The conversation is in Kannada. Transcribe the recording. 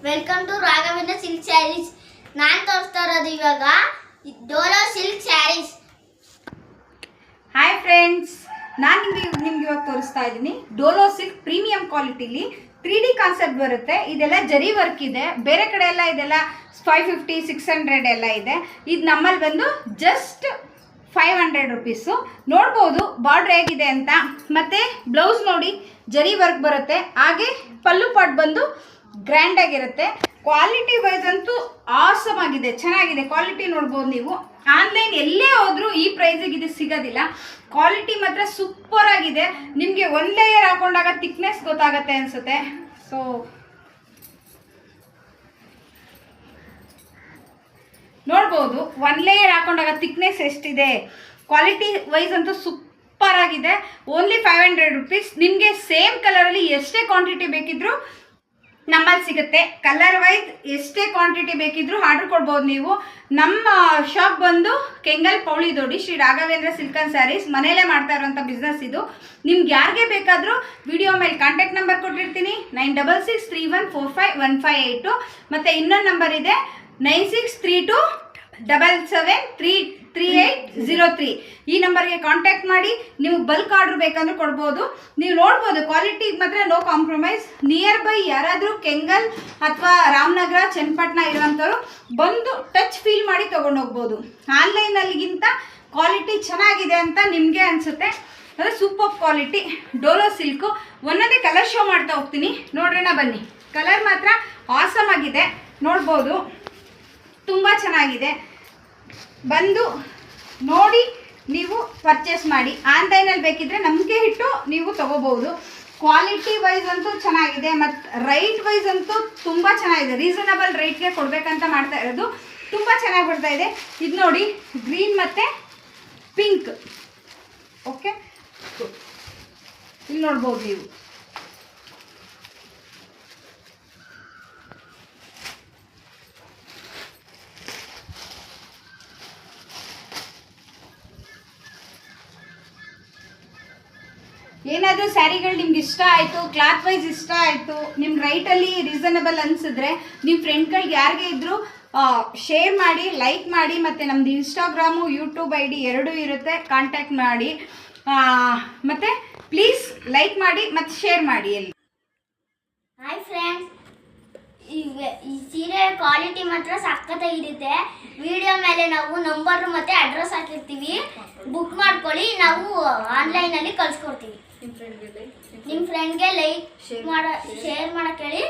Welcome to Raghavendra silk sarees. ನಾನು ತೋರಿಸ್ತಾ ಇರೋದು ಇವಾಗ Dola silk sarees. Hi friends, ನಾನು ನಿಮ್ಗೆ ಇವಾಗ ತೋರಿಸ್ತಾ ಇದ್ದೀನಿ ಡೋಲೋ ಸಿಲ್ಕ್ ಪ್ರೀಮಿಯಂ ಕ್ವಾಲಿಟಿಲಿ 3D ಕಾನ್ಸೆಪ್ಟ್ ಬರುತ್ತೆ. ಇದೆಲ್ಲ ಜರಿ ವರ್ಕ್ ಇದೆ. ಬೇರೆ ಕಡೆ ಎಲ್ಲ ಇದೆಲ್ಲ 550 600 ಎಲ್ಲ ಇದೆ. ಇದು ನಮ್ಮಲ್ಲಿ ಬಂದು ಜಸ್ಟ್ 500 ರುಪೀಸು. ನೋಡ್ಬೋದು ಬಾರ್ಡ್ರ್ ಹೇಗಿದೆ ಅಂತ. ಮತ್ತು ಬ್ಲೌಸ್ ನೋಡಿ ಜರಿ ವರ್ಕ್ ಬರುತ್ತೆ. ಹಾಗೆ ಪಲ್ಲು ಪಾಟ್ ಬಂದು ಗ್ರ್ಯಾಂಡ್ ಆಗಿರುತ್ತೆ. ಕ್ವಾಲಿಟಿ ವೈಸ್ ಅಂತೂ ಆಸಮ್ ಆಗಿದೆ, ಚೆನ್ನಾಗಿದೆ. ಕ್ವಾಲಿಟಿ ನೋಡ್ಬೋದು ನೀವು. ಆನ್ಲೈನ್ ಎಲ್ಲೇ ಹೋದರೂ ಈ ಪ್ರೈಸಿಗೆ ಇದು ಸಿಗೋದಿಲ್ಲ. ಕ್ವಾಲಿಟಿ ಮಾತ್ರ ಸೂಪರ್ ಆಗಿದೆ. ನಿಮಗೆ ಒಂದು ಲೇಯರ್ ಹಾಕೊಂಡಾಗ ಥಿಕ್ನೆಸ್ ಗೊತ್ತಾಗತ್ತೆ ಅನಿಸುತ್ತೆ. ಸೊ ನೋಡ್ಬೋದು ಒಂದು ಲೇಯರ್ ಹಾಕೊಂಡಾಗ ಥಿಕ್ನೆಸ್ ಎಷ್ಟಿದೆ. ಕ್ವಾಲಿಟಿ ವೈಸ್ ಅಂತೂ ಸೂಪರ್ ಆಗಿದೆ. Only 500 rupees. ನಿಮಗೆ ಸೇಮ್ ಕಲರಲ್ಲಿ ಎಷ್ಟೇ ಕ್ವಾಂಟಿಟಿ ಬೇಕಿದ್ರೂ ನಮ್ಮಲ್ಲಿ ಸಿಗುತ್ತೆ. ಕಲರ್ ವೈಸ್ ಎಷ್ಟೇ ಕ್ವಾಂಟಿಟಿ ಬೇಕಿದ್ರೂ ಆರ್ಡ್ರ್ ಕೊಡ್ಬೋದು ನೀವು. ನಮ್ಮ ಶಾಪ್ ಬಂದು ಕೆಂಗಲ್ ಪೌಳಿ ದೊಡ್ಡಿ ಶ್ರೀ ರಾಘವೇಂದ್ರ ಸಿಲ್ಕ್ ಆ್ಯಂಡ್ ಸ್ಯಾರೀಸ್. ಮನೆಯಲ್ಲೇ ಮಾಡ್ತಾ ಇರೋಂಥ ಬಿಸ್ನೆಸ್ ಇದು. ನಿಮ್ಗೆ ಯಾರಿಗೆ ಬೇಕಾದರೂ ವಿಡಿಯೋ ಮೇಲೆ ಕಾಂಟ್ಯಾಕ್ಟ್ ನಂಬರ್ ಕೊಟ್ಟಿರ್ತೀನಿ 9661451582. ಮತ್ತು ಇನ್ನೊಂದು ನಂಬರ್ ಇದೆ 9632773803. ಈ ನಂಬರ್ಗೆ ಕಾಂಟ್ಯಾಕ್ಟ್ ಮಾಡಿ. ನೀವು ಬಲ್ಕ್ ಆರ್ಡ್ರ್ ಬೇಕಂದ್ರೆ ಕೊಡ್ಬೋದು. ನೀವು ನೋಡ್ಬೋದು ಕ್ವಾಲಿಟಿ ಮಾತ್ರ ನೋ ಕಾಂಪ್ರಮೈಸ್. ನಿಯರ್ ಬೈ ಯಾರಾದರೂ ಕೆಂಗಲ್ ಅಥವಾ ರಾಮನಗರ ಚನ್ನಪಟ್ಟಣ ಇರುವಂಥವ್ರು ಬಂದು ಟಚ್ ಫೀಲ್ ಮಾಡಿ ತೊಗೊಂಡೋಗ್ಬೋದು. ಆನ್ಲೈನಲ್ಲಿಗಿಂತ ಕ್ವಾಲಿಟಿ ಚೆನ್ನಾಗಿದೆ ಅಂತ ನಿಮಗೆ ಅನಿಸುತ್ತೆ. ಅಂದರೆ ಸೂಪರ್ ಕ್ವಾಲಿಟಿ ಡೋಲೋ ಸಿಲ್ಕು. ಒಂದೊಂದೇ ಕಲರ್ ಶೋ ಮಾಡ್ತಾ ಹೋಗ್ತೀನಿ, ನೋಡ್ರೋಣ ಬನ್ನಿ. ಕಲರ್ ಮಾತ್ರ ಆಸಮ್ ಆಗಿದೆ, ನೋಡ್ಬೋದು. ತುಂಬ ಚೆನ್ನಾಗಿದೆ. ಬಂದು ನೋಡಿ ನೀವು ಪರ್ಚೇಸ್ ಮಾಡಿ. ಆನ್ಲೈನಲ್ಲಿ ಬೇಕಿದ್ರೆ ನಂಬಿಕೆ ಇಟ್ಟು ನೀವು ತೊಗೋಬೋದು. ಕ್ವಾಲಿಟಿ ವೈಸ್ ಅಂತೂ ಚೆನ್ನಾಗಿದೆ ಮತ್ತು ರೈಟ್ ವೈಸ್ ಅಂತೂ ತುಂಬ ಚೆನ್ನಾಗಿದೆ. ರೀಸನಬಲ್ ರೇಟ್ಗೆ ಕೊಡಬೇಕಂತ ಮಾಡ್ತಾ ಇರೋದು. ತುಂಬ ಚೆನ್ನಾಗಿ ಬರ್ತಾ ಇದೆ. ಇದು ನೋಡಿ ಗ್ರೀನ್ ಮತ್ತು ಪಿಂಕ್. ಓಕೆ, ಇಲ್ಲಿ ನೋಡ್ಬೋದು ನೀವು. ಏನಾದರೂ ಸ್ಯಾರಿಗಳು ನಿಮ್ಗೆ ಇಷ್ಟ ಆಯಿತು, ಕ್ಲಾತ್ ವೈಸ್ ಇಷ್ಟ ಆಯಿತು, ನಿಮ್ಗೆ ರೈಟಲ್ಲಿ ರೀಸನಬಲ್ ಅನಿಸಿದ್ರೆ ನಿಮ್ಮ ಫ್ರೆಂಡ್ಗಳಿಗೆ ಯಾರಿಗೆ ಇದ್ದರೂ ಶೇರ್ ಮಾಡಿ, ಲೈಕ್ ಮಾಡಿ. ಮತ್ತು ನಮ್ಮದು ಇನ್ಸ್ಟಾಗ್ರಾಮು ಯೂಟ್ಯೂಬ್ ID ಎರಡೂ ಇರುತ್ತೆ, ಕಾಂಟ್ಯಾಕ್ಟ್ ಮಾಡಿ. ಮತ್ತು ಪ್ಲೀಸ್ ಲೈಕ್ ಮಾಡಿ ಮತ್ತು ಶೇರ್ ಮಾಡಿ. ಎಲ್ಲಿ ಹಾಯ್ ಫ್ರೆಂಡ್ಸ್, ಈ ಸೀರೆ ಕ್ವಾಲಿಟಿ ಮಾತ್ರ ಸಖತ್ತಾಗಿರುತ್ತೆ. ವಿಡಿಯೋ ಮೇಲೆ ನಾವು ನಂಬರ್ ಮತ್ತು ಅಡ್ರೆಸ್ ಹಾಕಿರ್ತೀವಿ. ಬುಕ್ ಮಾಡ್ಕೊಳ್ಳಿ, ನಾವು ಆನ್ಲೈನಲ್ಲಿ ಕಳಿಸ್ಕೊಡ್ತೀವಿ. ನಿಮ್ಮ ಫ್ರೆಂಡ್ಗೆ ಲೈಕ್ ಶೇರ್ ಮಾಡೋಕ್ಕೆ ಹೇಳಿ.